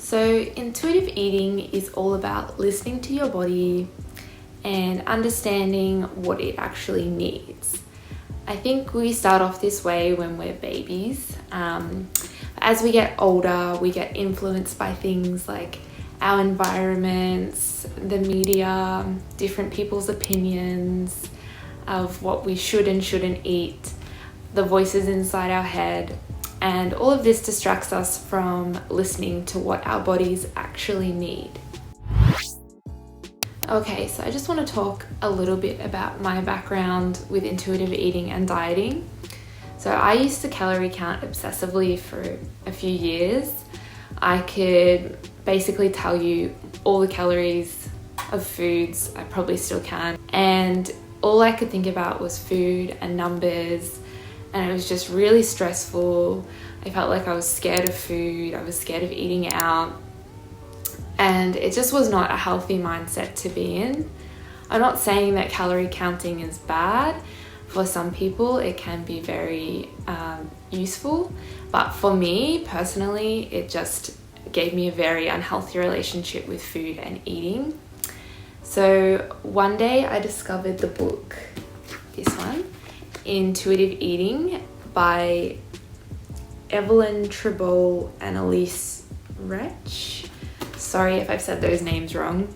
So intuitive eating is all about listening to your body and understanding what it actually needs. I think we start off this way when we're babies. As we get older, we get influenced by things like our environments, the media, different people's opinions of what we should and shouldn't eat, the voices inside our head, and all of this distracts us from listening to what our bodies actually need. Okay, so I just want to talk a little bit about my background with intuitive eating and dieting. So I used to calorie count obsessively for a few years. I could basically tell you all the calories of foods, I probably still can, and all I could think about was food and numbers, and it was just really stressful. I felt like I was scared of food, I was scared of eating out, and it just was not a healthy mindset to be in. I'm not saying that calorie counting is bad. For some people it can be very useful, but for me personally it just gave me a very unhealthy relationship with food and eating. So one day I discovered the book, this one, Intuitive Eating by Evelyn Tribole and Elise Rech. Sorry if I've said those names wrong,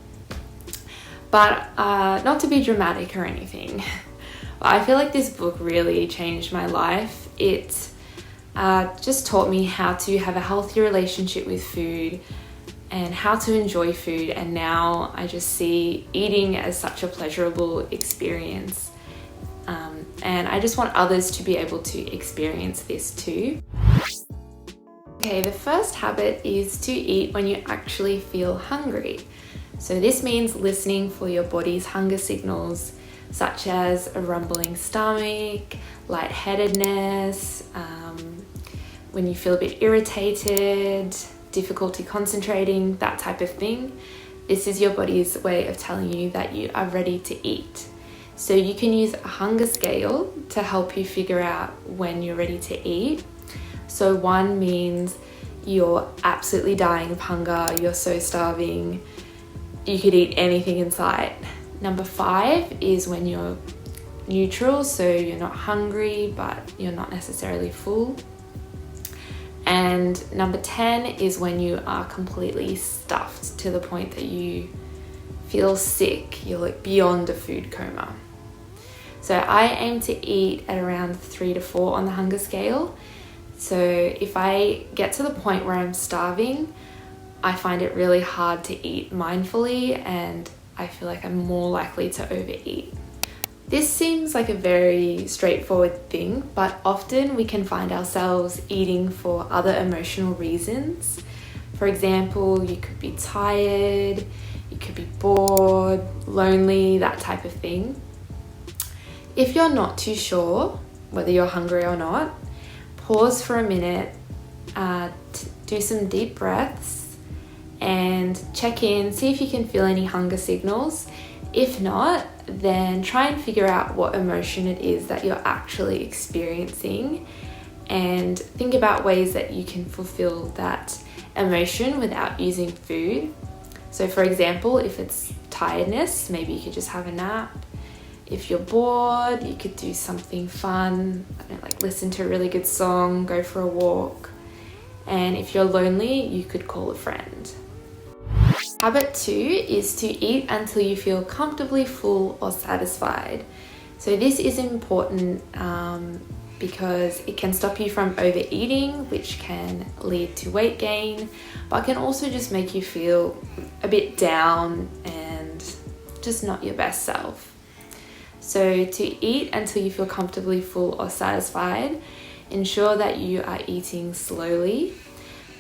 but not to be dramatic or anything. I feel like this book really changed my life. It just taught me how to have a healthy relationship with food and how to enjoy food, and now I just see eating as such a pleasurable experience. And I just want others to be able to experience this too. Okay, the first habit is to eat when you actually feel hungry. So this means listening for your body's hunger signals, such as a rumbling stomach, lightheadedness, when you feel a bit irritated, difficulty concentrating, that type of thing. This is your body's way of telling you that you are ready to eat. So you can use a hunger scale to help you figure out when you're ready to eat. So 1 means you're absolutely dying of hunger, you're so starving, you could eat anything in sight. Number 5 is when you're neutral, so you're not hungry, but you're not necessarily full. And number 10 is when you are completely stuffed to the point that you feel sick, you're like beyond a food coma. So I aim to eat at around 3 to 4 on the hunger scale. So if I get to the point where I'm starving, I find it really hard to eat mindfully, and I feel like I'm more likely to overeat. This seems like a very straightforward thing, but often we can find ourselves eating for other emotional reasons. For example, you could be tired, you could be bored, lonely, that type of thing. If you're not too sure whether you're hungry or not, pause for a minute, do some deep breaths and check in, see if you can feel any hunger signals. If not, then try and figure out what emotion it is that you're actually experiencing and think about ways that you can fulfill that emotion without using food. So for example, if it's tiredness, maybe you could just have a nap. If you're bored, you could do something fun, like listen to a really good song, go for a walk. And if you're lonely, you could call a friend. Habit 2 is to eat until you feel comfortably full or satisfied. So this is important because it can stop you from overeating, which can lead to weight gain, but can also just make you feel a bit down and just not your best self. So to eat until you feel comfortably full or satisfied, ensure that you are eating slowly,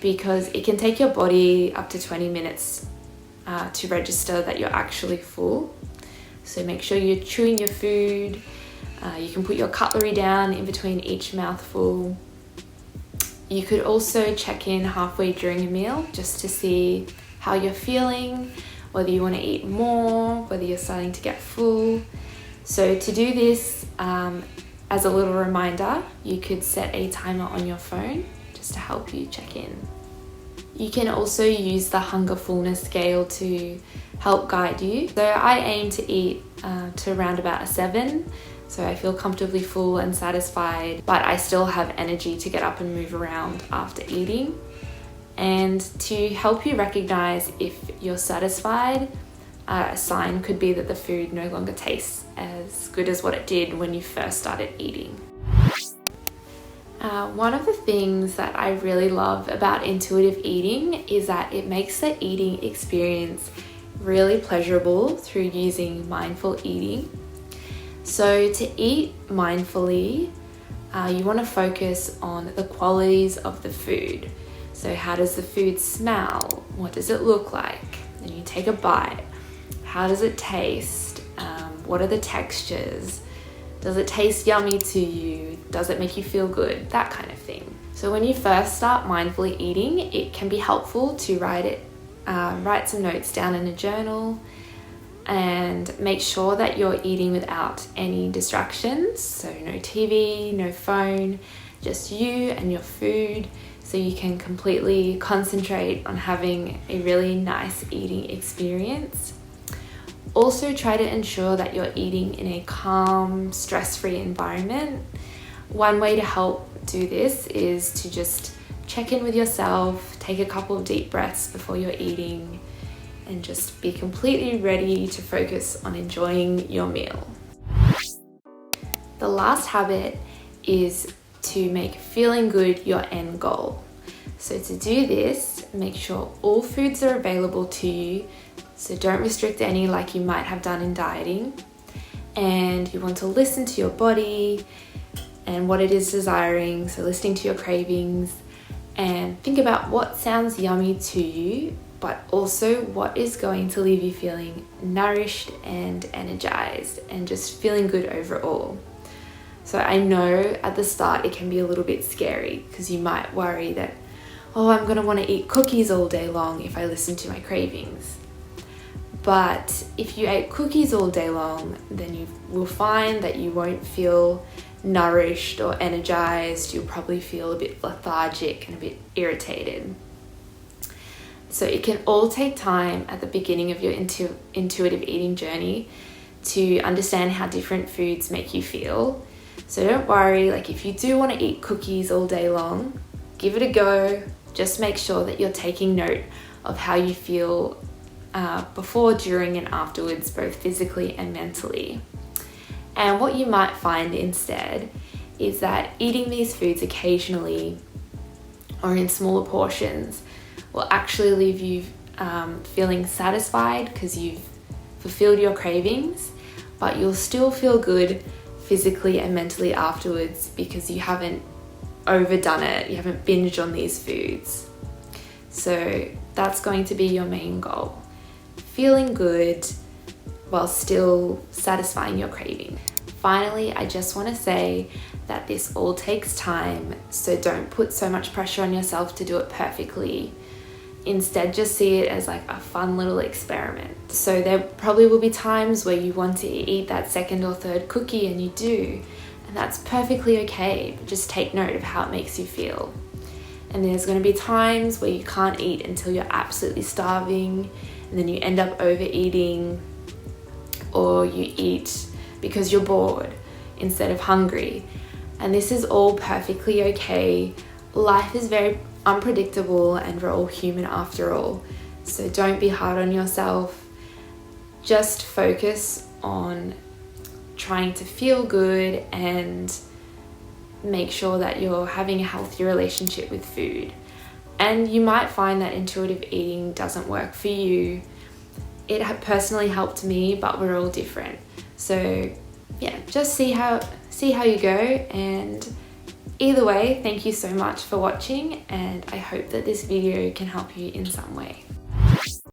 because it can take your body up to 20 minutes to register that you're actually full. So make sure you're chewing your food. You can put your cutlery down in between each mouthful. You could also check in halfway during a meal just to see how you're feeling, whether you want to eat more, whether you're starting to get full. So to do this, as a little reminder, you could set a timer on your phone just to help you check in. You can also use the hunger fullness scale to help guide you. So I aim to eat to around about a 7. So I feel comfortably full and satisfied, but I still have energy to get up and move around after eating. And to help you recognize if you're satisfied, a sign could be that the food no longer tastes as good as what it did when you first started eating. One of the things that I really love about intuitive eating is that it makes the eating experience really pleasurable through using mindful eating. So to eat mindfully, you want to focus on the qualities of the food. So how does the food smell? What does it look like? Then you take a bite. How does it taste? What are the textures? Does it taste yummy to you? Does it make you feel good? That kind of thing. So when you first start mindfully eating, it can be helpful to write some notes down in a journal and make sure that you're eating without any distractions. So no TV, no phone, just you and your food, so you can completely concentrate on having a really nice eating experience. Also try to ensure that you're eating in a calm, stress-free environment. One way to help do this is to just check in with yourself, take a couple of deep breaths before you're eating, and just be completely ready to focus on enjoying your meal. The last habit is to make feeling good your end goal. So to do this, make sure all foods are available to you. So don't restrict any like you might have done in dieting. And you want to listen to your body and what it is desiring. So listening to your cravings, and think about what sounds yummy to you, but also what is going to leave you feeling nourished and energized and just feeling good overall. So I know at the start it can be a little bit scary because you might worry that, oh, I'm going to want to eat cookies all day long if I listen to my cravings. But if you ate cookies all day long, then you will find that you won't feel nourished or energized. You'll probably feel a bit lethargic and a bit irritated. So it can all take time at the beginning of your intuitive eating journey to understand how different foods make you feel. So don't worry, like if you do want to eat cookies all day long, give it a go. Just make sure that you're taking note of how you feel before, during, and afterwards, both physically and mentally. And what you might find instead is that eating these foods occasionally or in smaller portions will actually leave you feeling satisfied because you've fulfilled your cravings, but you'll still feel good physically and mentally afterwards because you haven't overdone it, you haven't binged on these foods. So that's going to be your main goal. Feeling good while still satisfying your craving. Finally, I just want to say that this all takes time, so don't put so much pressure on yourself to do it perfectly. Instead, just see it as like a fun little experiment. So there probably will be times where you want to eat that second or third cookie and you do, and that's perfectly okay, but just take note of how it makes you feel. And there's going to be times where you can't eat until you're absolutely starving, and then you end up overeating, or you eat because you're bored instead of hungry. And this is all perfectly okay. Life is very unpredictable and we're all human after all. So don't be hard on yourself. Just focus on trying to feel good and make sure that you're having a healthy relationship with food. And you might find that intuitive eating doesn't work for you. It personally helped me, but we're all different. So yeah, just see how you go. And either way, thank you so much for watching, and I hope that this video can help you in some way.